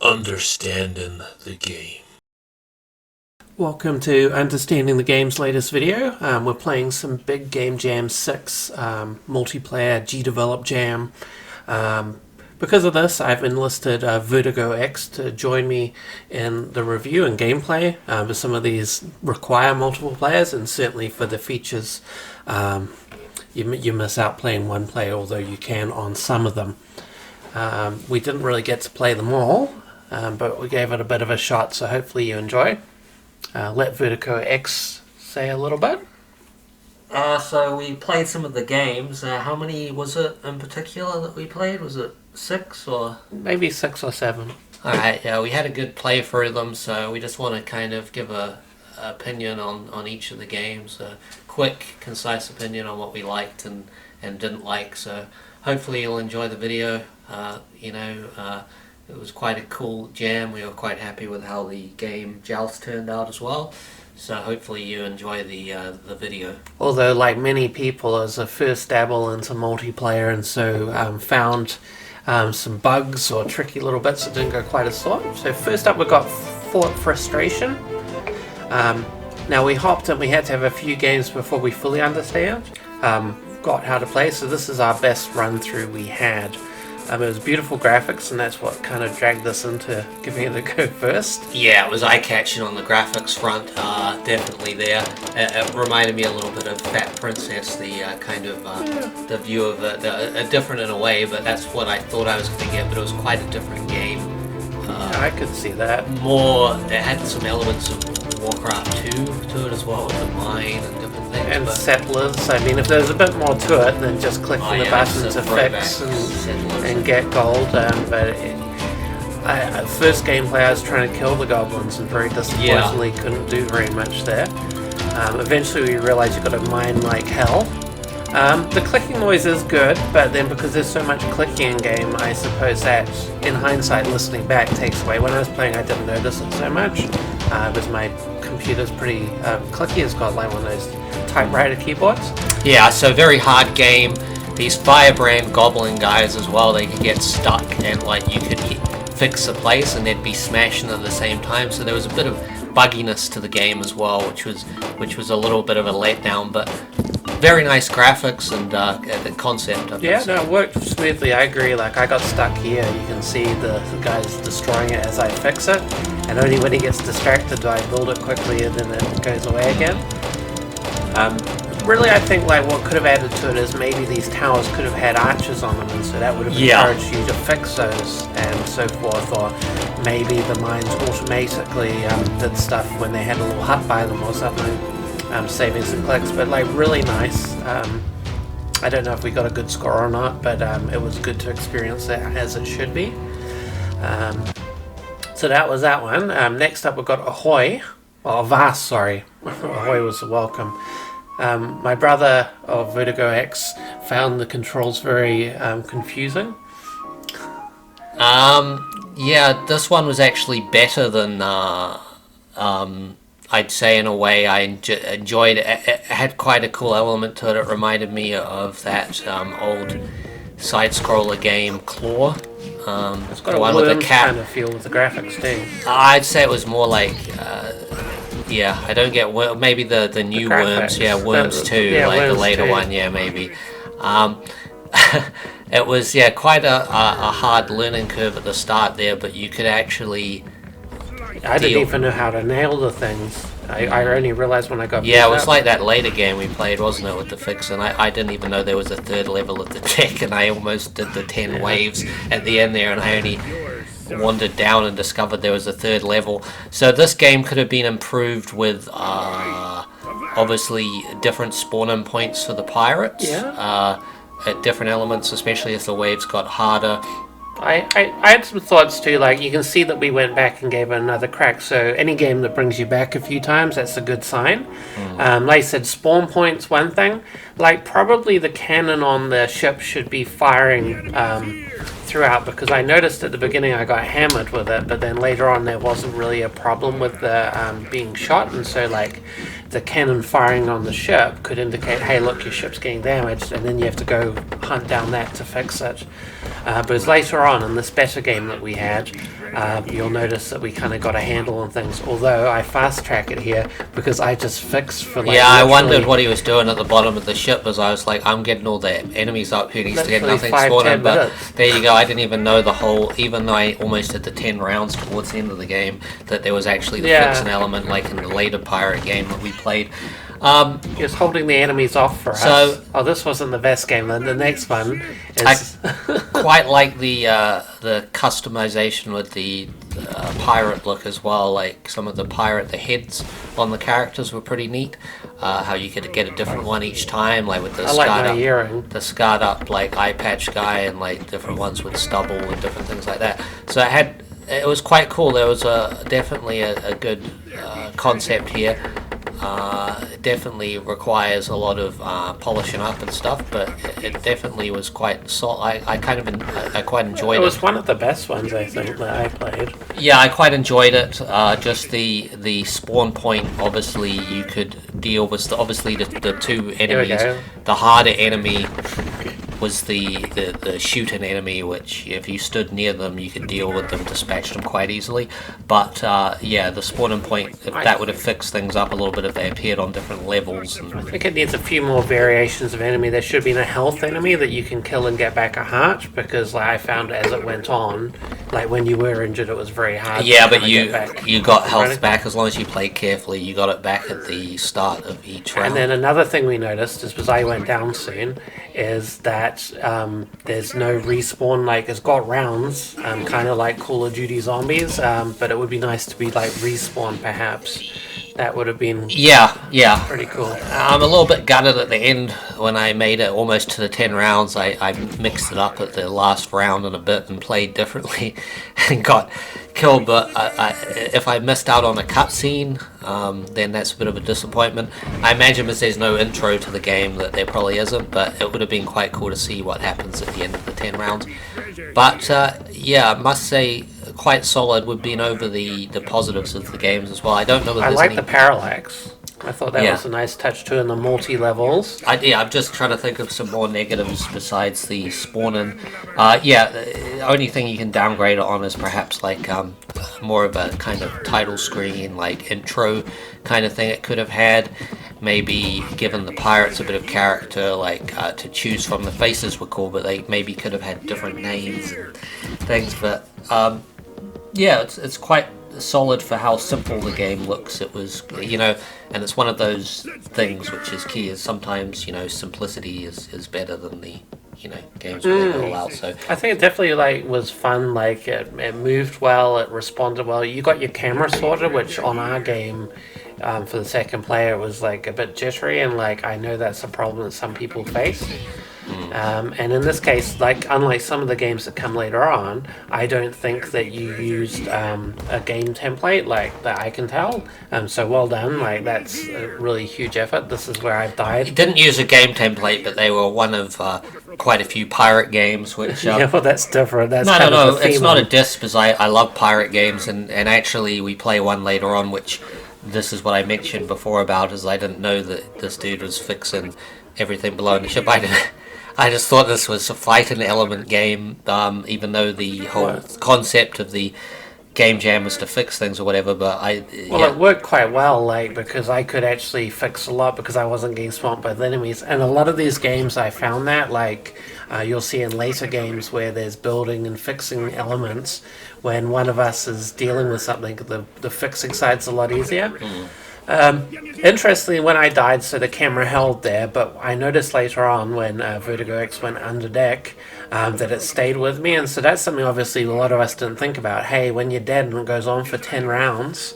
Understanding the game. Welcome to Understanding the Game's latest video. We're playing some Big Game Jam 6 multiplayer Gdevelops Jam. Because of this, I've enlisted VertigoX to join me in the review and gameplay. But some of these require multiple players, and certainly for the features, you miss out playing one player, although you can on some of them. We didn't really get to play them all, but we gave it a bit of a shot, so hopefully you enjoy. Let VertigoX say a little bit. So we played some of the games. How many was it in particular that we played? Was it 6 or? Maybe 6 or 7. Alright, yeah, we had a good play through them, so we just want to kind of give a opinion on each of the games. A quick, concise opinion on what we liked and didn't like. So hopefully you'll enjoy the video. It was quite a cool jam. We were quite happy with how the game Joust turned out as well. So hopefully you enjoy the video. Although, like many people, it was a first dabble into multiplayer, and so found some bugs or tricky little bits that didn't go quite as thought. So first up, we got Frustration. Now we hopped and we had to have a few games before we fully understand. Got how to play, so this is our best run through we had. It was beautiful graphics, and that's what kind of dragged us into giving it a go first. Yeah, it was eye-catching on the graphics front, definitely there. It reminded me a little bit of Fat Princess, the kind of the view of it, different in a way, but that's what I thought I was going to get, but it was quite a different game. I could see that. It had some elements of Warcraft 2 to it as well, with the mine and different things. And Settlers. I mean, if there's a bit more to it than just clicking the button to fix and get gold, first gameplay I was trying to kill the goblins and very disappointingly couldn't do very much there. Eventually we realised you've got to mine like hell. The clicking noise is good, but then because there's so much clicking in game, I suppose that, in hindsight, listening back takes away. When I was playing, I didn't notice it so much, because my computer's pretty clicky. It's got like one of those typewriter keyboards. Yeah, so very hard game. These firebrand goblin guys as well, they could get stuck, and like you could fix the place and they'd be smashing at the same time, so there was a bit of bugginess to the game as well, which was a little bit of a letdown, but very nice graphics and the concept of it. Yeah, no, it worked smoothly. I agree. Like, I got stuck here. You can see the guy's destroying it as I fix it, and only when he gets distracted do I build it quickly, and then it goes away again. Really, I think like what could have added to it is maybe these towers could have had arches on them, and so that would have encouraged you to fix those and so forth, or maybe the mines automatically did stuff when they had a little hut by them or something. Saving some clicks, but like really nice. I don't know if we got a good score or not, but it was good to experience that as it should be. So that was that one. Next up we've got Ahoy, or Vast, sorry. Ahoy was welcome. My brother of VertigoX found the controls very confusing. Yeah, this one was actually better than I'd say in a way. I enjoyed it. It had quite a cool element to it. It reminded me of that old side-scroller game, Claw. It's got a one with the cat kind of feel with the graphics too. I'd say it was more like, I don't get maybe the new Worms, Worms 2, like Worms the later 2. One, maybe. It was quite a hard learning curve at the start there, but you could actually. I didn't even know how to nail the things. I only realized when I got. Yeah, it was like that later game we played, wasn't it, with the fix? And I didn't even know there was a third level of the deck, and I almost did the 10 waves at the end there, and I only wandered down and discovered there was a third level. So this game could have been improved with obviously different spawn-in points for the pirates. At different elements, especially as the waves got harder. I had some thoughts too, like you can see that we went back and gave it another crack, so any game that brings you back a few times, that's a good sign. Like I said, spawn points, one thing, like probably the cannon on the ship should be firing throughout, because I noticed at the beginning I got hammered with it, but then later on there wasn't really a problem with the being shot, and so like the cannon firing on the ship could indicate, hey, look, your ship's getting damaged, and then you have to go hunt down that to fix it. But as later on in this better game that we had, you'll notice that we kind of got a handle on things, although I fast track it here because I just fixed for like... Yeah, I wondered what he was doing at the bottom of the ship, as I was like, I'm getting all the enemies up who needs to get nothing spawning, but there you go, I didn't even know the whole, even though I almost did the 10 rounds towards the end of the game, that there was actually the fixing element like in the later pirate game that we played. He was holding the enemies off for us. Oh, this wasn't the best game then. The next one is... I quite like the customization with the pirate look as well. Like some of the heads on the characters were pretty neat. How you could get a different one each time, like with the scarred up like eye patch guy, and like different ones with stubble and different things like that. So it was quite cool. There was definitely a good concept here. It definitely requires a lot of polishing up and stuff, but it definitely was quite solid. I quite enjoyed it. It was one of the best ones, I think, that I played. Yeah, I quite enjoyed it. Just the spawn point, obviously, you could deal with the two enemies. The harder enemy was the shooting enemy, which if you stood near them, you could deal with them, dispatch them quite easily. But yeah, the spawning point, if that would have fixed things up a little bit if they appeared on different levels. I think it needs a few more variations of enemy. There should have been a health enemy that you can kill and get back a heart, because like, I found as it went on, like when you were injured, it was very hard. Yeah, but you got health back as long as you played carefully. You got it back at the start of each round. And then another thing we noticed, is because I went down soon, is that there's no respawn. Like it's got rounds, kind of like Call of Duty Zombies, but it would be nice to be like respawn perhaps. That would have been pretty cool. I'm a little bit gutted at the end when I made it almost to the 10 rounds. I mixed it up at the last round in a bit and played differently and got killed. But if I missed out on a cutscene, then that's a bit of a disappointment. I imagine because there's no intro to the game that there probably isn't, but it would have been quite cool to see what happens at the end of the 10 rounds. But yeah, I must say, quite solid. We've been over the positives of the games as well. I don't know if I like the parallax. I thought that was a nice touch too in the multi-levels. I'm just trying to think of some more negatives besides the spawning. The only thing you can downgrade it on is perhaps like more of a kind of title screen, like intro kind of thing it could have had. Maybe given the pirates a bit of character, like to choose from. The faces were cool, but they maybe could have had different names and things. But yeah, it's quite solid for how simple the game looks. It was, and it's one of those things which is key, is sometimes, simplicity is better than the, games where they go all out. So I think it definitely was fun. Like it moved well, it responded well. You got your camera sorted, which on our game, for the second player, was like a bit jittery, and like I know that's a problem that some people face. And in this case, like unlike some of the games that come later on, I don't think that you used a game template like that I can tell. So well done, like that's a really huge effort. This is where I've died. You didn't use a game template, but they were one of quite a few pirate games, which... yeah, well that's different. That's no, it's not a diss, because I love pirate games, and actually we play one later on, which this is what I mentioned before about, is I didn't know that this dude was fixing everything below in the ship. I just thought this was a fighting element game, even though the whole concept of the game jam was to fix things or whatever. But it worked quite well, like because I could actually fix a lot because I wasn't getting swamped by the enemies. And a lot of these games, I found that like you'll see in later games where there's building and fixing elements. When one of us is dealing with something, the fixing side's a lot easier. Interestingly, when I died, so the camera held there, but I noticed later on when VertigoX went under deck that it stayed with me, and so that's something obviously a lot of us didn't think about. Hey, when you're dead and it goes on for 10 rounds,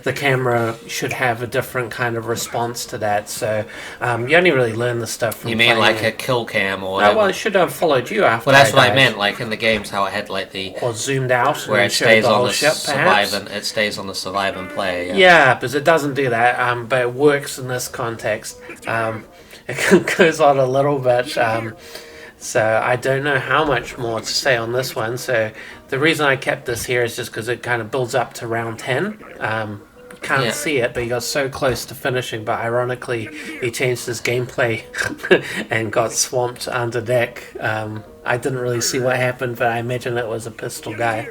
the camera should have a different kind of response to that. So you only really learn the stuff from You mean like a kill cam or whatever? Well, it should have followed you after. Well, that's what I meant, like in the games, how it had like the... Or zoomed out where and it stays the on whole the ship, surviving. It stays on the surviving player. Yeah, because it doesn't do that, but it works in this context. It goes on a little bit. So I don't know how much more to say on this one. So the reason I kept this here is just because it kind of builds up to round 10. can't see it, but he got so close to finishing. But ironically, he changed his gameplay and got swamped under deck. I didn't really see what happened, but I imagine it was a pistol guy.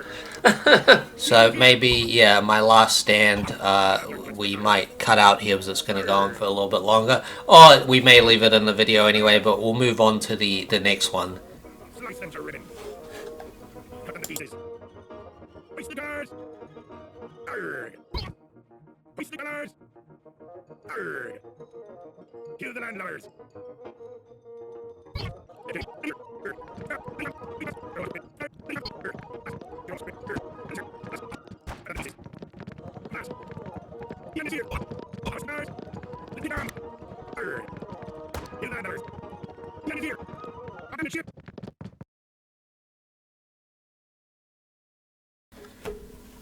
So maybe, yeah, my last stand, we might cut out here because it's going to go on for a little bit longer. Or we may leave it in the video anyway, but we'll move on to the next one. Slice them to ribbon. Cut them to pieces. Hoist the guards! Arrgh! Hoist the guards! Arrgh! Kill the landlubbers!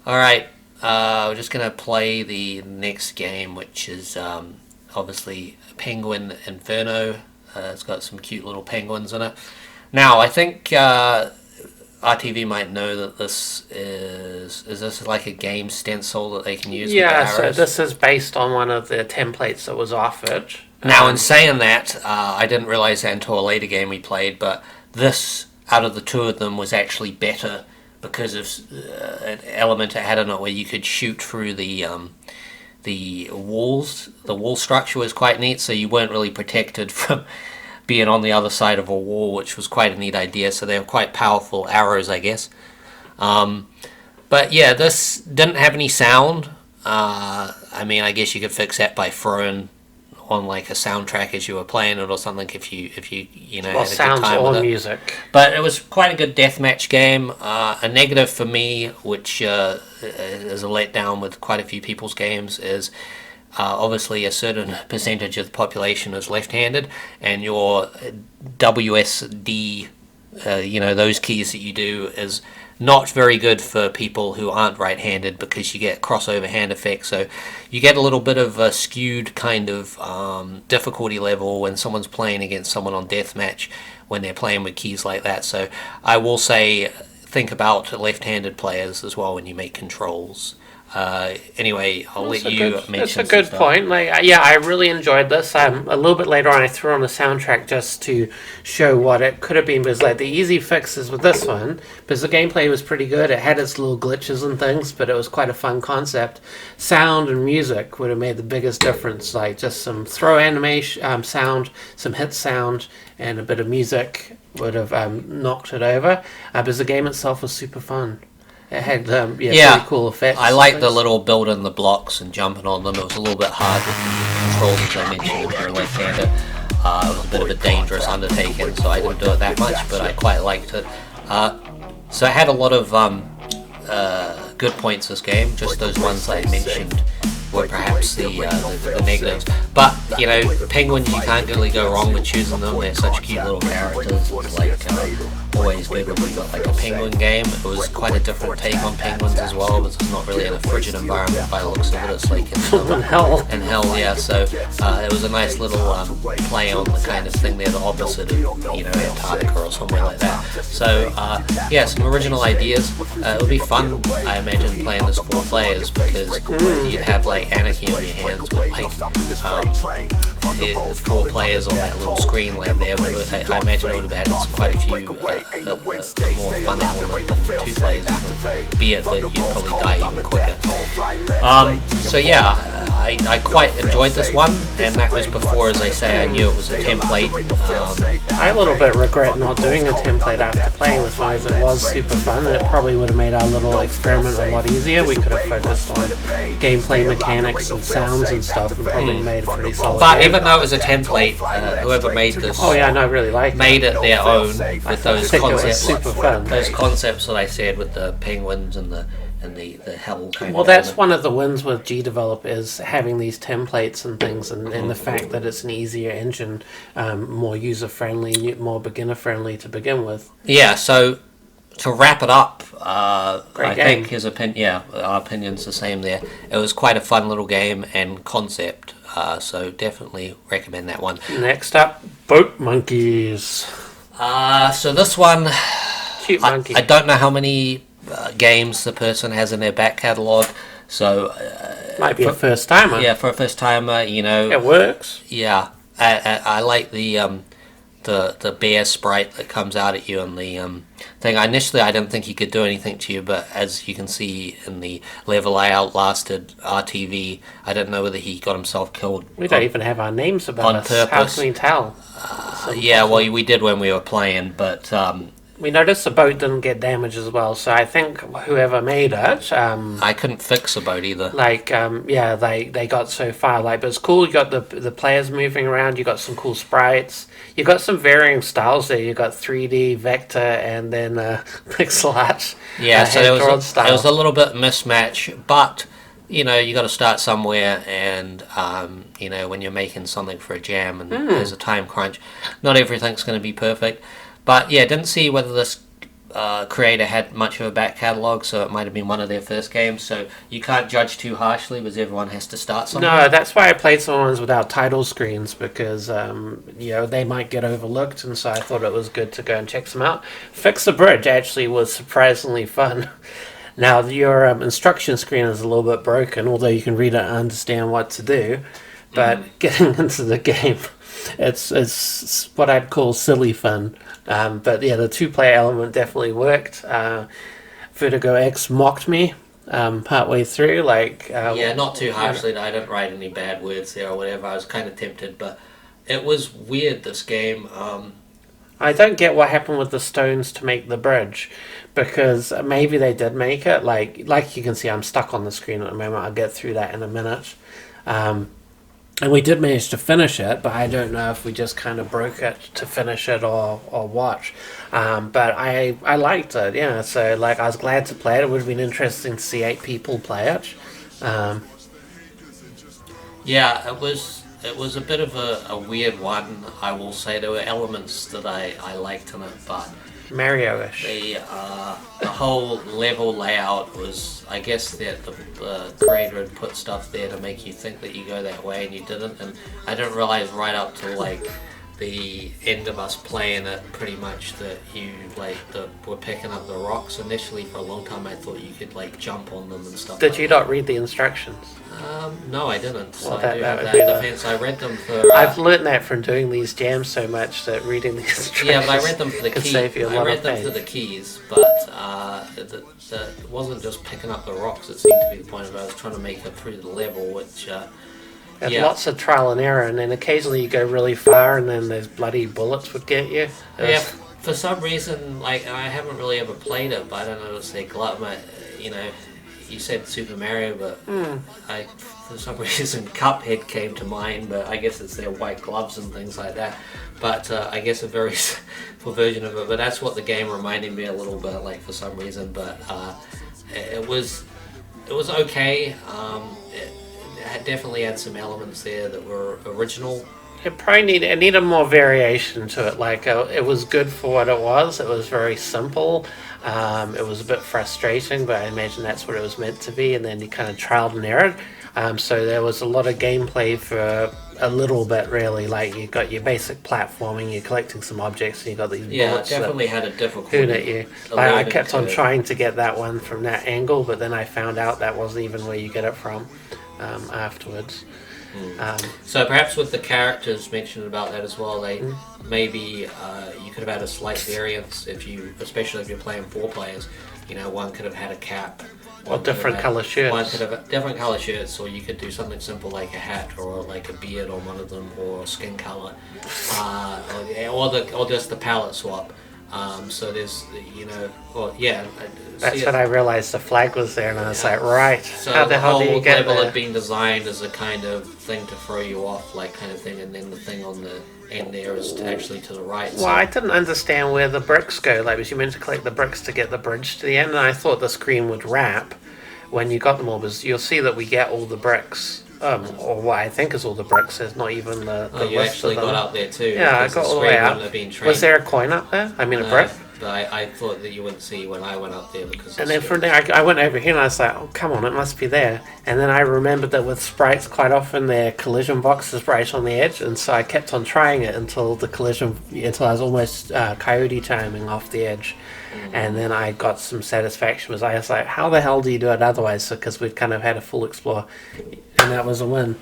Alright, we're just going to play the next game, which is obviously Penguin Inferno. It's got some cute little penguins in it. Now, I think RTV might know that this is this like a game stencil that they can use with the Yeah, so arrows? this is based on one of the templates that was offered. Now, in saying that, I didn't realize that until a later game we played, but this, out of the two of them, was actually better because of an element it had in it where you could shoot through the walls. The wall structure was quite neat, so you weren't really protected from being on the other side of a wall, which was quite a neat idea. So they were quite powerful arrows, I guess. But yeah, this didn't have any sound. I mean, I guess you could fix that by throwing on like a soundtrack as you were playing it or something if you know, Well, had a good sounds time or with it. music. But it was quite a good deathmatch game. A negative for me, which is a letdown with quite a few people's games, is obviously a certain percentage of the population is left-handed, and your WSD, those keys that you do, is not very good for people who aren't right-handed because you get crossover hand effects. So you get a little bit of a skewed kind of difficulty level when someone's playing against someone on deathmatch when they're playing with keys like that. So I will say, think about left-handed players as well when you make controls. Anyway, I'll let you mention. That's a good point. Yeah, I really enjoyed this. A little bit later on, I threw on the soundtrack just to show what it could have been. Because the easy fixes with this one, because the gameplay was pretty good. It had its little glitches and things, but it was quite a fun concept. Sound and music would have made the biggest difference. Like just some throw animation sound, some hit sound, and a bit of music would have knocked it over. Because the game itself was super fun. It had pretty cool effects. I like the little building the blocks and jumping on them. It was a little bit hard with the controls, as I mentioned, if you're left-handed. It was a bit of a dangerous undertaking, so I didn't do it that much, but I quite liked it. So it had a lot of good points, this game. Just those ones I mentioned were perhaps the negatives. But, penguins, you can't really go wrong with choosing them. They're such cute little characters. It's like always good when we've got like a penguin game. It was quite a different take on penguins as well, because it's not really in a frigid environment by the looks of it. It's like in hell. In hell, yeah. So it was a nice little play on the kind of thing there, the opposite of, Antarctica or somewhere like that. So, some original ideas. It would be fun, I imagine, playing as 4 players, because you'd have like anarchy on your hands with like 4 players on that little screen like there. I imagine it would have had quite a few more fun element than 2 players, be it that you'd probably die even quicker. So yeah, I quite enjoyed this one, and that was before, as I say, I knew it was a template. I a little bit regret not doing a template after playing this one, as it was super fun, and it probably would have made our little experiment a lot easier. We could have focused on gameplay mechanics and sounds and stuff, and probably made a pretty solid But game. even though it was a template, whoever made this I really liked made it their own with those think it was concepts. super fun. Those concepts that I said with the penguins and the hell kind Well, of that's element. one of the wins with Gdevelops, is having these templates and things, and the fact that it's an easier engine, more user-friendly, more beginner-friendly to begin with. Yeah, so to wrap it up, I game. think our opinion's the same there. It was quite a fun little game and concept, so definitely recommend that one. Next up, Boat Monkeys. So this one, Cute monkey. I don't know how many games the person has in their back catalogue, so Might be a first timer. Yeah, for a first timer, It works. Yeah, I like the bear sprite that comes out at you in the thing. Initially, I didn't think he could do anything to you, but as you can see in the level, I outlasted RTV. I didn't know whether he got himself killed. We don't even have our names about on us. purpose. How can we tell? Yeah, well, we did when we were playing, but we noticed the boat didn't get damaged as well. So I think whoever made it, I couldn't fix the boat either. They got so far. But it's cool. You got the players moving around. You got some cool sprites. You got some varying styles there. You got 3D, vector, and then pixel art. Yeah, so there was a little bit mismatch, but you got to start somewhere, and when you're making something for a jam and there's a time crunch, not everything's going to be perfect. But yeah, didn't see whether this creator had much of a back catalogue, so it might have been one of their first games, so you can't judge too harshly because everyone has to start somewhere. No, that's why I played some ones without title screens, because they might get overlooked, and so I thought it was good to go and check some out. Fix the Bridge actually was surprisingly fun. Now, your instruction screen is a little bit broken, although you can read it and understand what to do, but getting into the game, it's what I'd call silly fun. But yeah, the two-player element definitely worked. VertigoX mocked me partway through. Not too harshly. I didn't write any bad words there or whatever. I was kind of tempted, but it was weird, this game. I don't get what happened with the stones to make the bridge, because maybe they did make it. Like you can see, I'm stuck on the screen at the moment. I'll get through that in a minute. And we did manage to finish it, but I don't know if we just kind of broke it to finish it or what. But I liked it, yeah. So I was glad to play it. It would have been interesting to see 8 people play it. Yeah, it was a bit of a weird one, I will say. There were elements that I liked in it, but Mario-ish. The whole level layout was, I guess that the creator had put stuff there to make you think that you go that way and you didn't, and I didn't realize right up to the end of us playing it pretty much that you were picking up the rocks. Initially for a long time I thought you could jump on them and stuff. Did you not read the instructions? No, I didn't. So well, I do have that defense. I read them for... I've learned that from doing these jams so much, that reading the instructions... Yeah, but I read them for the keys. I read them pain. for the keys, but it wasn't just picking up the rocks. It seemed to be the point of it. I was trying to make it through the level, which... lots of trial and error, and then occasionally you go really far and then those bloody bullets would get you. Yeah, for some reason, I haven't really ever played it, but I don't know if they you said Super Mario, but for some reason Cuphead came to mind, but I guess it's their white gloves and things like that. But I guess a very simple version of it, but that's what the game reminded me a little bit for some reason. But it was okay. It definitely had some elements there that were original. It probably needed more variation to it. It was good for what it was. It was very simple. It was a bit frustrating, but I imagine that's what it was meant to be. And then you kind of trialed and errored. So there was a lot of gameplay for a little bit, really. You got your basic platforming, you're collecting some objects, and you got these bullets. Yeah, it definitely had a difficulty. Hoot at you. I kept on trying to get that one from that angle, but then I found out that wasn't even where you get it from afterwards. So perhaps with the characters mentioned about that as well, maybe you could have had a slight variance especially if you're playing 4 players. One could have had a cap, or different color shirts. One could have different color shirts, or you could do something simple like a hat or a beard on one of them, or skin color, or just the palette swap. So there's, That's when I realized the flag was there, and I was like, right, so how the hell do you get level there? had been designed as a kind of thing to throw you off, kind of thing, and then the thing on the end there is actually to the right. Well, I didn't understand where the bricks go. Because you meant to collect the bricks to get the bridge to the end, and I thought the screen would wrap when you got them all, because you'll see that we get all the bricks. Or what I think is all the bricks. There's not even the you list actually of them. got up there too. Yeah, I got all the way up. Was there a coin up there? I mean, a brick? But I thought that you wouldn't see when I went up there because. And then from there, I went over here and I was like, oh, come on, it must be there. And then I remembered that with sprites, quite often their collision box is right on the edge, and so I kept on trying it until I was almost coyote timing off the edge. And then I got some satisfaction because I was like, how the hell do you do it otherwise? Because we'd kind of had a full explore, and that was a win.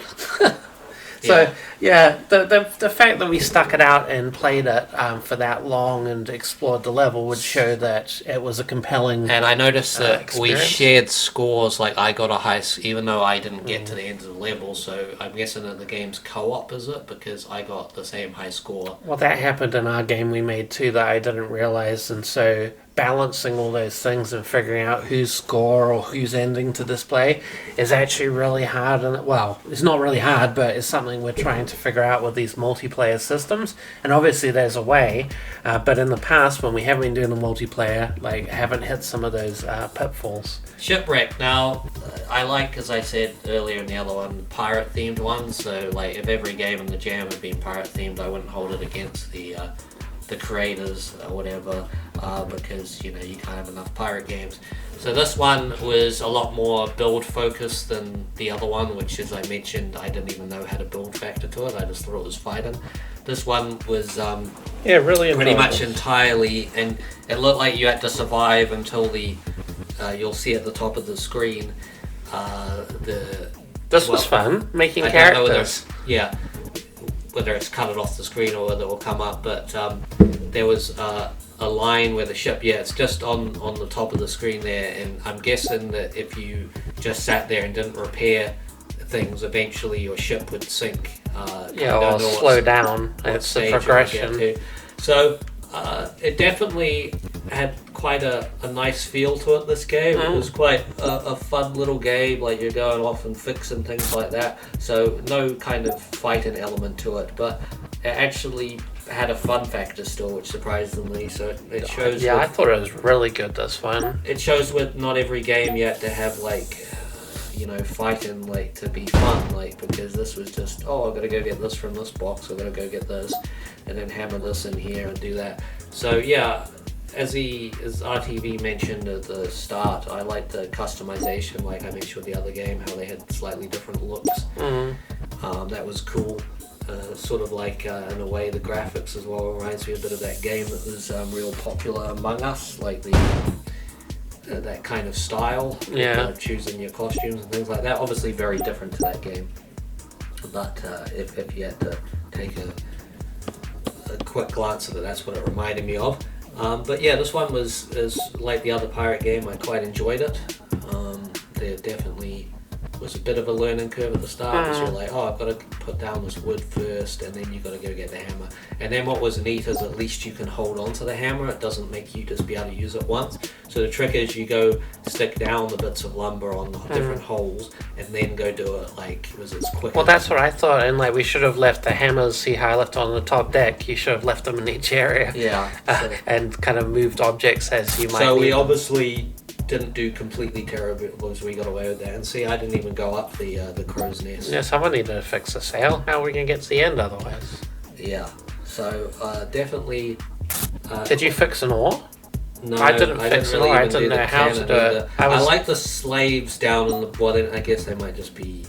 So the fact that we stuck it out and played it for that long and explored the level would show that it was a compelling. And I noticed that experience. we shared scores. Like I got a high, even though I didn't get to the end of the level. So I'm guessing that the game's co-op, is it? Because I got the same high score. Well, that happened in our game we made too that I didn't realize, and so balancing all those things and figuring out whose score or whose ending to display is actually really hard. And well, it's not really hard, but it's something we're trying to figure out with these multiplayer systems. And obviously there's a way, but in the past when we haven't been doing the multiplayer, like haven't hit some of those pitfalls. Shipwreck. Now, I like, as I said earlier in the other one, pirate themed ones. So like if every game in the Jam had been pirate themed, I wouldn't hold it against the creators or whatever, because you can't have enough pirate games. So this one was a lot more build focused than the other one, which, as I mentioned, I didn't even know had a build factor to it. I just thought it was fighting. This one was really pretty much entirely, and it looked like you had to survive until the you'll see at the top of the screen This was fun, making characters. Whether it's cut it off the screen or whether it will come up, but there was a line where the ship, it's just on the top of the screen there, and I'm guessing that if you just sat there and didn't repair things, eventually your ship would sink. Or slow down. It's the progression. So it definitely had quite a nice feel to it, this game. It was quite a fun little game, like you're going off and fixing things like that. So no kind of fighting element to it, but it actually had a fun factor still, which surprisingly, so it shows. I thought it was really good this one. It shows with not every game you have to have like fighting like to be fun, like, because this was just, I've got to go get this from this box, I've got to go get this, and then hammer this in here and do that. So as RTV mentioned at the start, I like the customization, like I mentioned with the other game, how they had slightly different looks. That was cool. Sort of like, in a way, the graphics as well reminds me a bit of that game that was real popular Among Us, like that kind of style, choosing your costumes and things like that. Obviously very different to that game, but if you had to take a quick glance at it, that's what it reminded me of. But this one is like the other pirate game. I quite enjoyed it. There definitely was a bit of a learning curve at the start, because you're like, I've got to put down this wood first, and then you've got to go get the hammer. And then what was neat is at least you can hold on to the hammer. It doesn't make you just be able to use it once. So the trick is you go stick down the bits of lumber on the different holes, and then go do it it's quicker. Well, that's what I thought, and we should have left the hammers, see how I left on the top deck, you should have left them in each area. And kind of moved objects as you might So need we them. Obviously didn't do completely terrible, as we got away with that. And see, I didn't even go up the crow's nest. Yeah, someone needed to fix the sail. How are we going to get to the end otherwise? Yeah, so definitely... Did you fix an oar? No, I didn't fix an oar. I didn't know how to do it. I like the slaves down in the bottom. I guess they might just be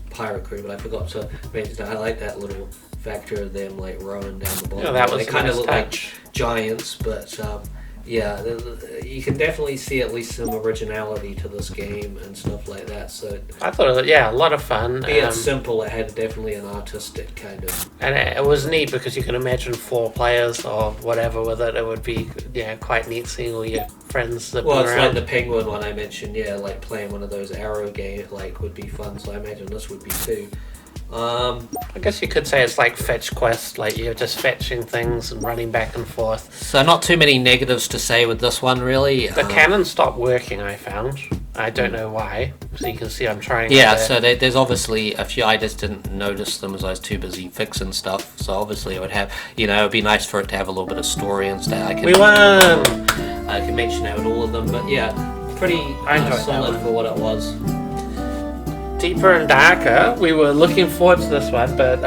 pirate crew, but I forgot to mention that. I like that little factor of them rowing down the bottom. That was they kind of look touch. like giants, but you can definitely see at least some originality to this game and stuff like that. So I thought it was, a lot of fun. Being simple, it had definitely an artistic kind of... And it was neat because you can imagine 4 players or whatever with it. It would be quite neat seeing all your friends zipping around. Well, it's like the penguin one I mentioned, like playing one of those arrow games would be fun, so I imagine this would be too. I guess you could say it's like fetch quest, you're just fetching things and running back and forth. So not too many negatives to say with this one, really. The cannon stopped working, I found. I don't know why. So you can see I'm trying. So there's obviously a few. I just didn't notice them as I was too busy fixing stuff. So obviously it would have, it'd be nice for it to have a little bit of story and stuff. We won! I can mention that with all of them, but pretty solid for what it was. Deeper and darker. We were looking forward to this one, but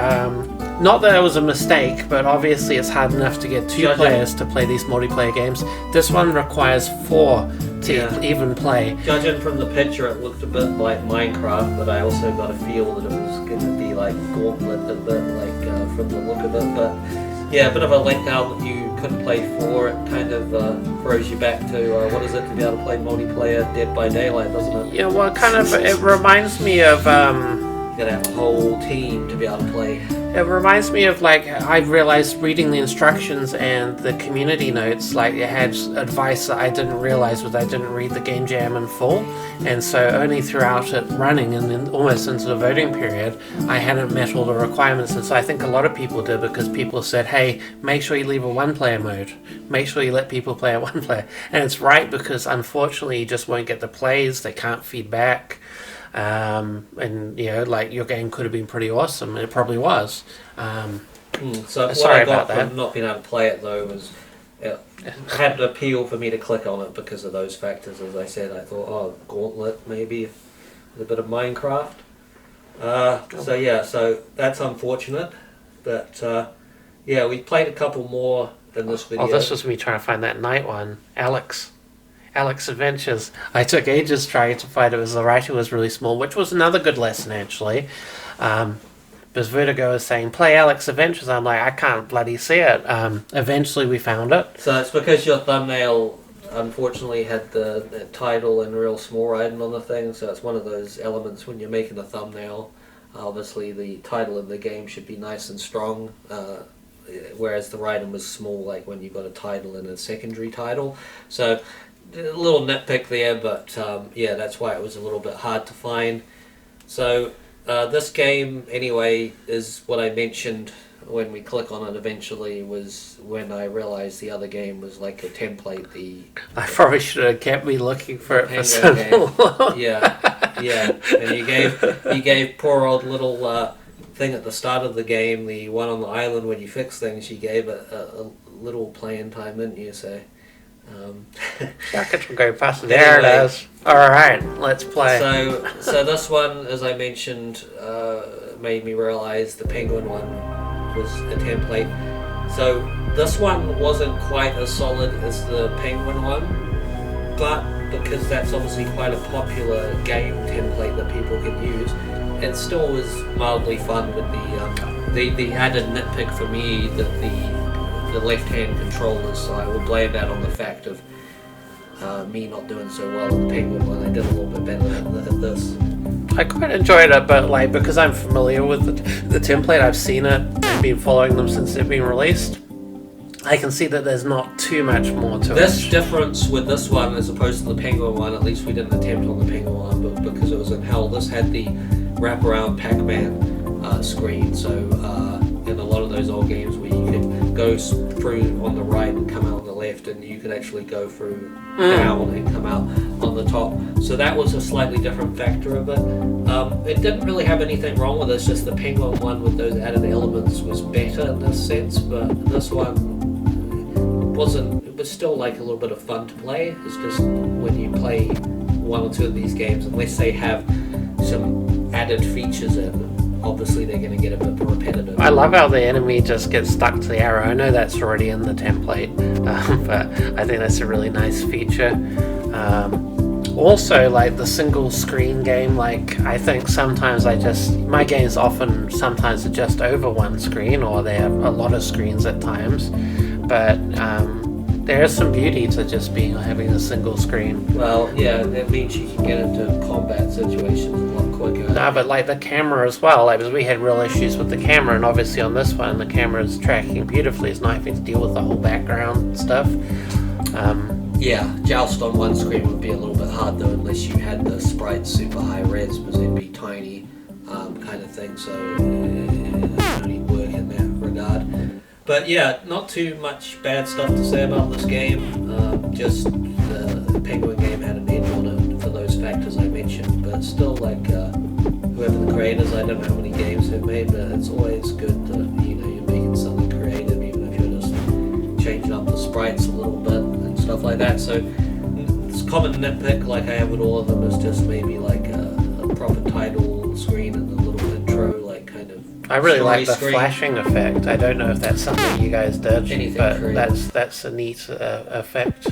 not that it was a mistake, but obviously it's hard enough to get 2 players to play these multiplayer games. This one requires 4 to even play. Judging from the picture, it looked a bit like Minecraft, but I also got a feel that it was going to be like Gauntlet, a bit like from the look of it. But yeah, a bit of a letdown that you couldn't play 4. It kind of throws you back to what is it to be able to play multiplayer Dead by Daylight, doesn't it? Yeah, well, it reminds me of. You gotta have a whole team to be able to play. It reminds me of, like, I realized reading the instructions and the community notes, like, it had advice that I didn't realize was I didn't read the game jam in full, and so only throughout it running and then almost into the voting period, I hadn't met all the requirements. And so I think a lot of people did, because people said, hey, make sure you leave a 1-player mode, make sure you let people play a 1-player. And it's right, because unfortunately you just won't get the plays, they can't feed back. And you know, like, your game could have been pretty awesome, and it probably was. So what sorry I got about that. from not being able to play it though was it had an appeal for me to click on it because of those factors. As I said, I thought, oh, Gauntlet maybe, with a bit of Minecraft. So that's unfortunate, but yeah, we played a couple more in this video. Oh, this was me trying to find that night one. Alex Adventures. I took ages trying to find it, because the writing was really small, which was another good lesson, actually. Because Vertigo is saying, play Alex Adventures. I'm like, I can't bloody see it. Eventually we found it. So it's because your thumbnail, unfortunately, had the title in real small writing on the thing, so it's one of those elements when you're making a thumbnail. Obviously, the title of the game should be nice and strong, whereas the writing was small, like when you've got a title and a secondary title. So a little nitpick there, but yeah, that's why it was a little bit hard to find. So this game, anyway, is what I mentioned when we click on it eventually, was when I realized the other game was like a template. I probably should have kept me looking for it for Tango so long. Yeah. And you gave poor old little thing at the start of the game, the one on the island when you fix things, you gave a little playing time, didn't you? So I could go past it. There it is. Alright, let's play. So this one, as I mentioned, made me realize the penguin one was a template. So this one wasn't quite as solid as the penguin one, but because that's obviously quite a popular game template that people can use, it still was mildly fun with the added nitpick for me that the left-hand controllers, so I will blame that on the fact of me not doing so well with the penguin one. I did a little bit better at this. I quite enjoyed it, but like, because I'm familiar with the template, I've seen it and been following them since they've been released, I can see that there's not too much more to it. This difference with this one as opposed to the penguin one, at least we didn't attempt on the penguin one, but because it was in hell, this had the wraparound Pac-Man screen, so in a lot of those old games where you could go through on the right and come out on the left, and you could actually go through down and come out on the top. So that was a slightly different factor of it. It didn't really have anything wrong with it, it's just the penguin one with those added elements was better in this sense, but this one wasn't. It was still like a little bit of fun to play. It's just when you play one or two of these games, unless they have some added features in, obviously they're going to get a bit repetitive. I love how the enemy just gets stuck to the arrow. I know that's already in the template, but I think that's a really nice feature. Also, like the single screen game, like I think sometimes my games sometimes are just over one screen, or they have a lot of screens at times, but there is some beauty to just having a single screen. Well, yeah, that means you can get into combat situations a lot quicker. No, but like the camera as well, like, because we had real issues with the camera, and obviously on this one the camera is tracking beautifully. It's not having to deal with the whole background stuff. Yeah, joust on one screen would be a little bit hard though, unless you had the sprites super high res, because they'd be tiny, kind of thing, so it would only work in that regard. But yeah, not too much bad stuff to say about this game. Just the Penguin game had an edge on it for those factors I mentioned, but still, like, whoever the creators, I don't know how many games they've made, but it's always good that, you're making something creative, even if you're just changing up the sprites a little bit and stuff like that. So it's common nitpick, like I have with all of them, is just maybe like a proper title screen and a little intro, like kind of I really story like the screen. flashing effect. I don't know if that's something you guys did, Anything but creative. that's a neat effect.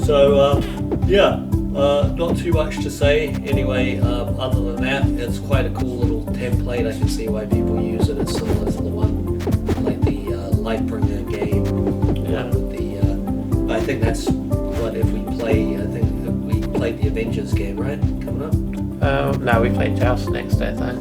So, not too much to say anyway, other than that, it's quite a cool little template. I can see why people use it. It's similar to the one, like the Lightbringer game. Yeah. With the, I think that's what if we play, I think we played the Avengers game, right? Coming up? No, we played Joust next, I think.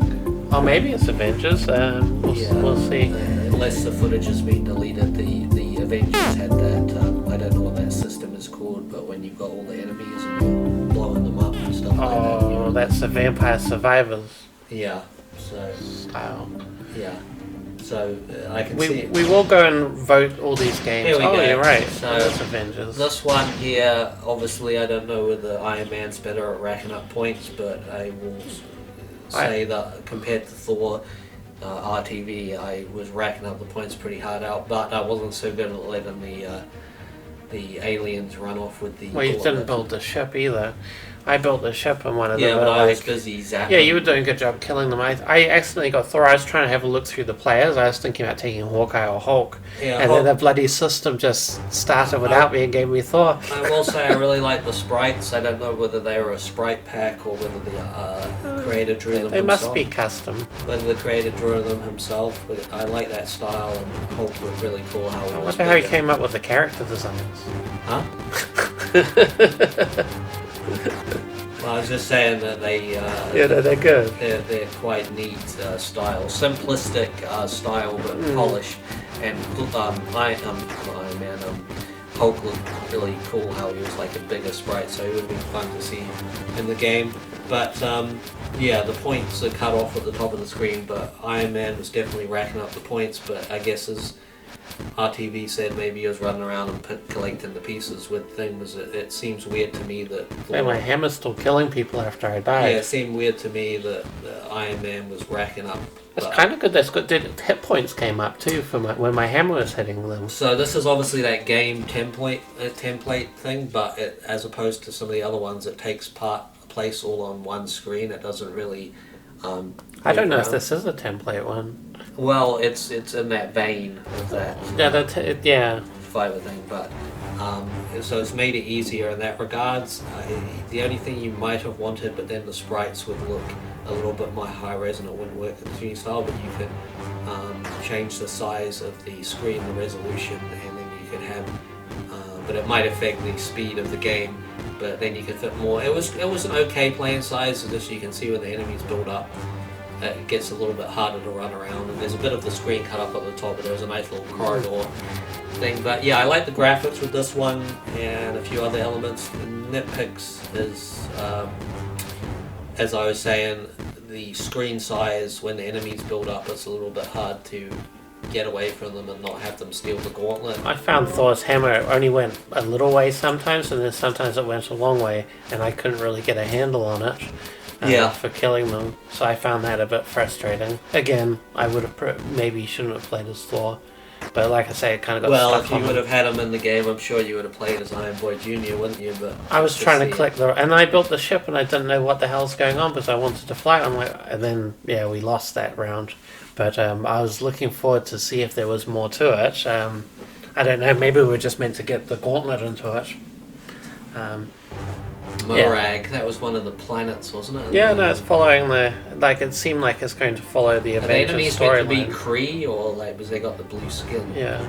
Oh, maybe it's Avengers. We'll see. Unless the footage has been deleted, the Avengers had that, I don't know what that system is called, but when you've got all the enemies and you're blowing them up and stuff like that. Oh, that's the Vampire Survivors Yeah, so, style. yeah. So, I can see it. We will go and vote all these games. Here we go. You're right. So, that's Avengers. This one here, obviously, I don't know whether Iron Man's better at racking up points, but I will say that compared to Thor, RTV, I was racking up the points pretty hard out, but I wasn't so good at letting the aliens run off with the. Well, you didn't build the ship either. I built the ship in one of Yeah, them. but I was busy zapping. Yeah, you were doing a good job killing them. I accidentally got Thor. I was trying to have a look through the players. I was thinking about taking Hawkeye or Hulk. Yeah, and then the bloody system just started without me and gave me Thor. I will say I really like the sprites. I don't know whether they were a sprite pack or whether the creator drew them They himself. must be custom. Whether the creator drew them himself, but I like that style and Hulk looked really cool how it I was wonder how he bigger. came up with the character designs. Huh? Well, I was just saying that they Yeah, no, they're good. they're quite neat style, simplistic style but polished. And Iron Man, Hulk looked really cool how he was like a bigger sprite, so it would have been fun to see in the game. But yeah, the points are cut off at the top of the screen, but Iron Man was definitely racking up the points, but I guess as RTV said, maybe he was running around and collecting the pieces with things. It seems weird to me that Hey, my hammer's still killing people after I die. yeah, it seemed weird to me that Iron Man was racking up. It's kind of good. That's good. Hit points came up too for when my hammer was hitting them. So this is obviously that game template thing, but as opposed to some of the other ones, it takes place all on one screen. It doesn't really. I don't know move if this is a template one. Well, it's in that vein of that. Yeah, Fiverr thing, but so it's made it easier in that regards. The only thing you might have wanted, but then the sprites would look a little bit more high res and it wouldn't work in the 3D style, but you could change the size of the screen, the resolution, and then you could have, but it might affect the speed of the game, but then you could fit more. It was an okay playing size, as you can see when the enemies build up. It gets a little bit harder to run around, and there's a bit of the screen cut up at the top, but there's a nice little corridor thing. But yeah, I like the graphics with this one and a few other elements. The nitpicks is, as I was saying, the screen size when the enemies build up, it's a little bit hard to get away from them and not have them steal the gauntlet. I found Thor's hammer only went a little way sometimes, and then sometimes it went a long way, and I couldn't really get a handle on it. For killing them, so I found that a bit frustrating. Again, I would have maybe shouldn't have played as Thor, but like I say, it kind of got Well, stuck if you on would me. have had him in the game, I'm sure you would have played as Iron Boy Jr., wouldn't you? But I was just trying to the- click and I built the ship, and I didn't know what the hell's going on because I wanted to fly. I'm like, and then yeah, we lost that round. But I was looking forward to see if there was more to it. I don't know. Maybe we were just meant to get the gauntlet into it. Morag, that was one of the planets, wasn't it? Yeah, no, it's following it seemed like it's going to follow the Are the Avengers enemies meant to be storyline. Kree, or like, because they got the blue skin? Yeah,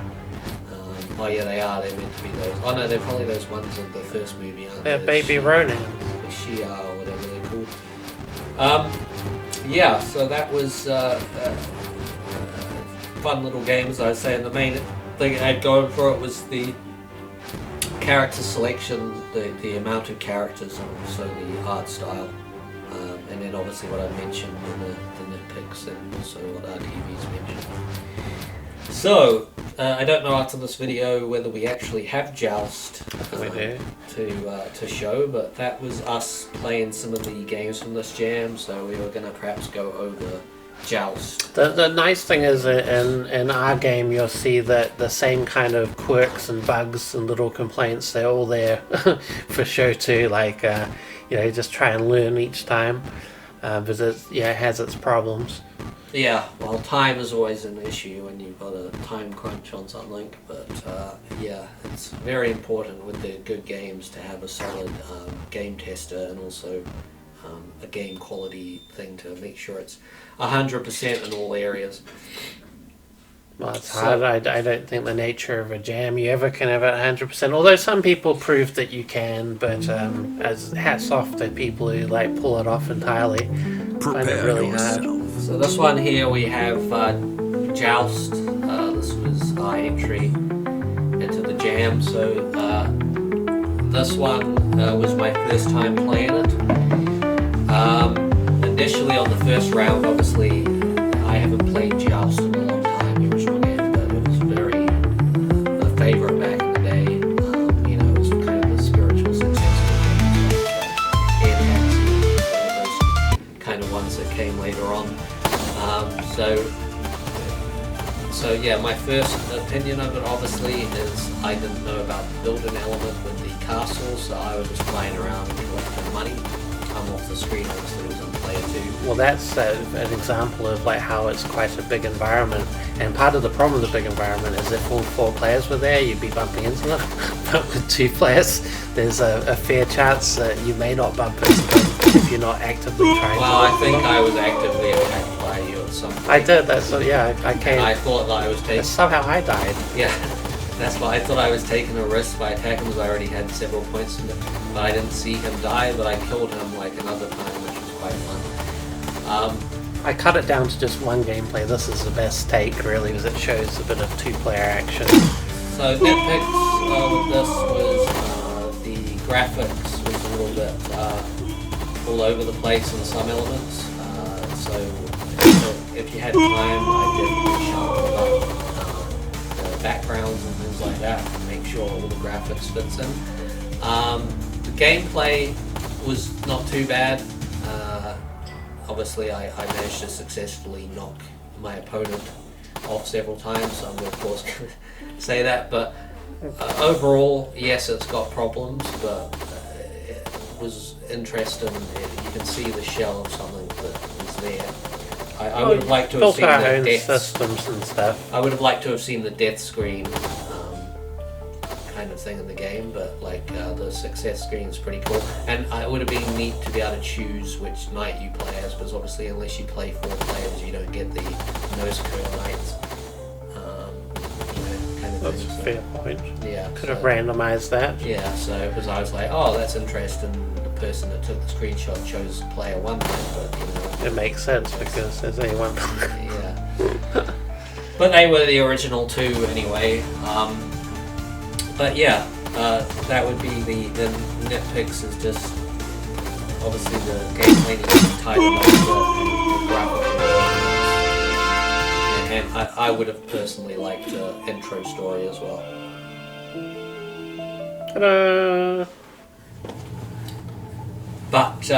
Oh yeah, they are. They're meant to be those. Oh no, they're probably those ones in the first movie, aren't they're they? baby Ronin. The Shia or whatever they're called. Yeah, so that was fun little game, as I was saying. The main thing it had going for it was the character selection, the amount of characters, and also the art style. And then obviously what I mentioned in the nitpicks, and also what RTV's mentioned. So, I don't know after this video whether we actually have Joust We do. to show, but that was us playing some of the games from this jam, so we were going to perhaps go over Joust. The nice thing is in our game you'll see that the same kind of quirks and bugs and little complaints, they're all there for show too, like just try and learn each time because it has its problems. Yeah, well, time is always an issue when you've got a time crunch on something, but yeah, it's very important with the good games to have a solid game tester and also a game quality thing to make sure it's 100% in all areas. Well, it's hard. I don't think the nature of a jam you ever can have it 100%. Although some people prove that you can, but as hats off to people who like pull it off entirely. Find it really hard. So this one here we have Joust. This was our entry into the jam. So this one was my first time playing it. Initially on the first round, obviously I haven't played Joust in a long time, the original game, but it was very a favourite back in the day. You know, it was kind of the spiritual successor of Air Taxi, those kind of ones that came later on. So yeah, my first opinion of it obviously is I didn't know about the building element with the castle, so I was just flying around and collecting money. Come off the screen, obviously it was on player 2. Well, that's an example of like how it's quite a big environment, and part of the problem with the big environment is if all 4 players were there, you'd be bumping into them. But with 2 players, there's a fair chance that you may not bump into them if you're not actively trying to. Well, I think I was actively attacked by you at some point. I did. That's yeah. I came. I thought that I was taking. Somehow I died. Yeah, that's why I thought I was taking a risk by attacking because I already had several points in it. But I didn't see him die, but I killed him like another time, which was quite fun. I cut it down to just one gameplay. This is the best take, really, because it shows a bit of 2-player action. So nitpicks with this was the graphics was a little bit all over the place in some elements. So if you had time, I did sharpen up the backgrounds and things like that and make sure all the graphics fits in. The gameplay was not too bad. Obviously, I managed to successfully knock my opponent off several times, so I'm of course going to say that. But overall, yes, it's got problems, but it was interesting. You can see the shell of something that was there. I would have liked to have seen the death systems and stuff. I would have liked to have seen the death screen kind of thing in the game, but like the success screen is pretty cool, and it would have been neat to be able to choose which knight you play as, because obviously unless you play 4 players you don't get the nose curve knights, kind of That's thing. a fair point. Yeah, Could have randomized that. Yeah, so because I was like, oh, that's interesting. The person that took the screenshot chose player 1 knight, but you know, It makes sense because there's only one player. yeah. But they were the original 2 anyway. But yeah, that would be the nitpicks is just obviously the gameplay needs to be tightened up, the graphical and I would have personally liked the intro story as well. Ta-da! But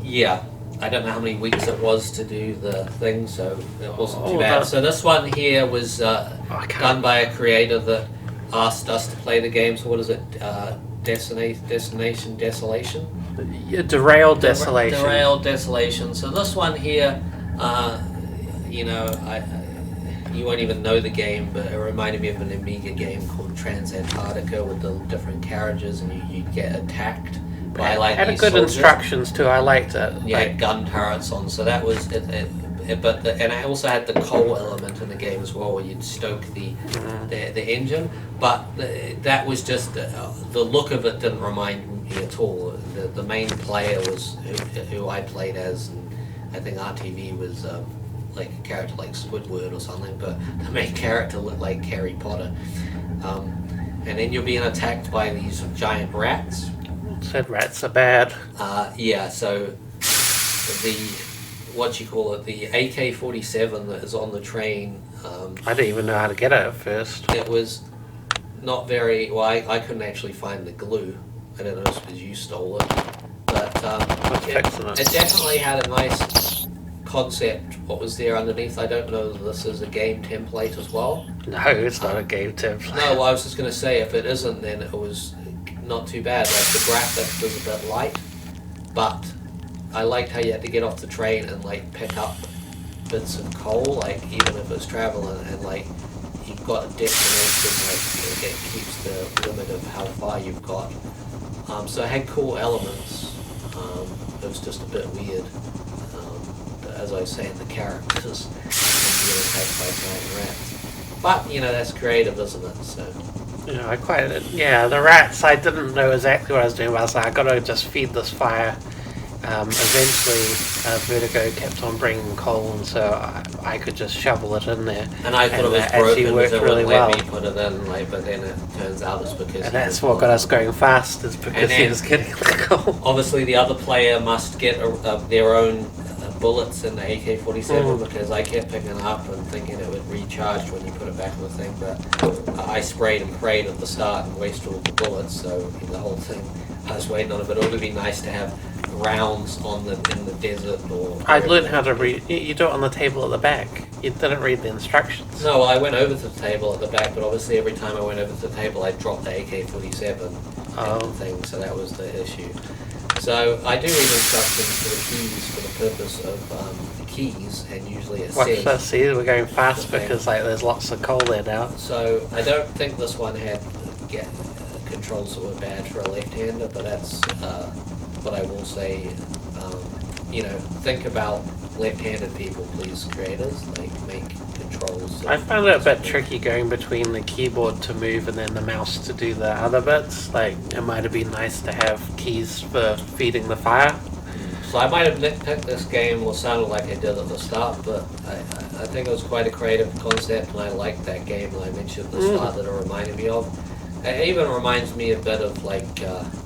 yeah, I don't know how many weeks it was to do the thing, so it wasn't too bad. So this one here was done by a creator that asked us to play the game. So what is it? Destination Desolation? Yeah, Derailed Desolation. Derailed Desolation. So this one here, you know, you won't even know the game, but it reminded me of an Amiga game called Transantarctica with the different carriages, and you get attacked by like had these good soldiers. instructions too. I liked it. Yeah, gun turrets on. So that was it. And I also had the coal element in the game as well, where you'd stoke the engine. But that was just the look of it didn't remind me at all. The main player was who I played as, and I think RTV was like a character like Squidward or something. But the main character looked like Harry Potter. And then you're being attacked by these giant rats. Said rats are bad. Yeah. So the AK-47 that is on the train. I didn't even know how to get it at first. It was not very well. I couldn't actually find the glue. I don't know if it's because you stole it, but it definitely had a nice concept. What was there underneath? I don't know if this is a game template as well. No, it's not a game template. No, well, I was just going to say if it isn't, then it was not too bad. Like the graphics was a bit light, but I liked how you had to get off the train and like pick up bits of coal, like even if it's traveling, and like you've got a destination, like it keeps the limit of how far you've got. So it had cool elements. It was just a bit weird. As I was saying, the characters being attacked by giant rats. But you know, that's creative, isn't it? So. Yeah, the rats, I didn't know exactly what I was doing, but I was like, I gotta just feed this fire. Eventually, Vertigo kept on bringing coal, and so I could just shovel it in there. And I thought it was broken because it wouldn't let me put it in, like, but then it turns out it's because... And that's what got us going fast, is because he was getting the coal. Obviously, the other player must get their own bullets in the AK-47 because I kept picking it up and thinking it would recharge when you put it back in the thing, but I sprayed and prayed at the start and wasted all the bullets, so the whole thing, I was waiting on it, but it would be nice to have rounds in the desert or... I learned how to read. You do it on the table at the back. You didn't read the instructions. No, well, I went over to the table at the back, but obviously every time I went over to the table I dropped the AK-47 thing, so that was the issue. So I do read instructions for the keys for the purpose of the keys, and usually it says... Watch this, see, we're going fast because like there's lots of coal there now. So I don't think this one had controls that were bad for a left-hander, but that's what I will say. You know, think about left-handed people, please, creators. Like, make controls. I found it a bit tricky going between the keyboard to move and then the mouse to do the other bits. Like, it might have been nice to have keys for feeding the fire. So I might have nitpicked this game, or sounded like I did at the start, but I think it was quite a creative concept, and I liked that game that I mentioned at the start that it reminded me of. It even reminds me a bit of, like,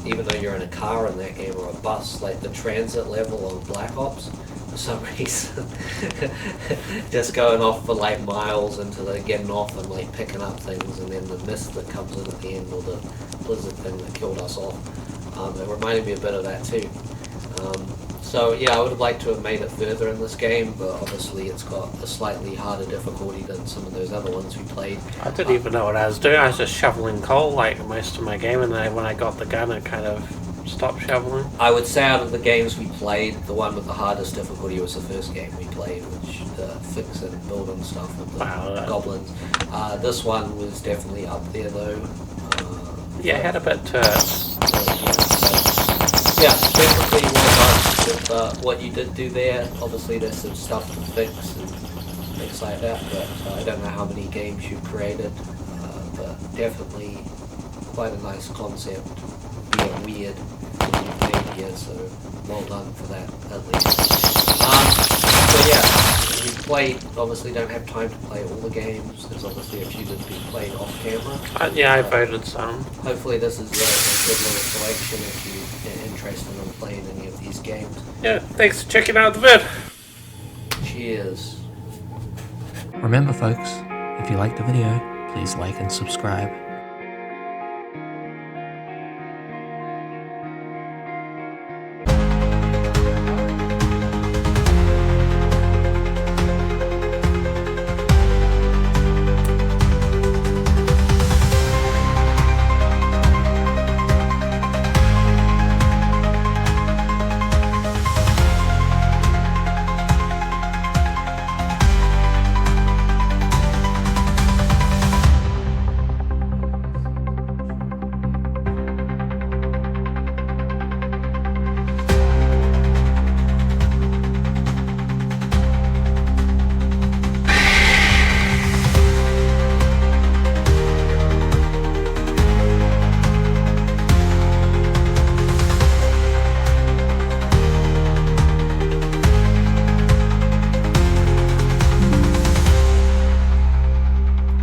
even though you're in a car in that game or a bus, like the transit level on Black Ops, for some reason. Just going off for like miles into the getting off and like picking up things, and then the mist that comes in at the end, or the blizzard thing that killed us off. It reminded me a bit of that too. So yeah, I would have liked to have made it further in this game, but obviously it's got a slightly harder difficulty than some of those other ones we played. I didn't even know what I was doing. I was just shoveling coal like most of my game, and then when I got the gun I kind of stopped shoveling. I would say out of the games we played, the one with the hardest difficulty was the first game we played, which fix and building stuff with the goblins. This one was definitely up there though. Yeah, it had a bit to it. Yeah, definitely well done with what you did do there. Obviously there's some stuff to fix and things like that, but I don't know how many games you've created, but definitely quite a nice concept, being weird when you played here, so well done for that at least. So yeah, we played, obviously don't have time to play all the games, there's obviously a few that have been played off camera. Yeah, I voted some. Hopefully this is a good little selection if you're interested in playing any of these games. Yeah, thanks for checking out the vid. Cheers. Remember folks, if you liked the video, please like and subscribe.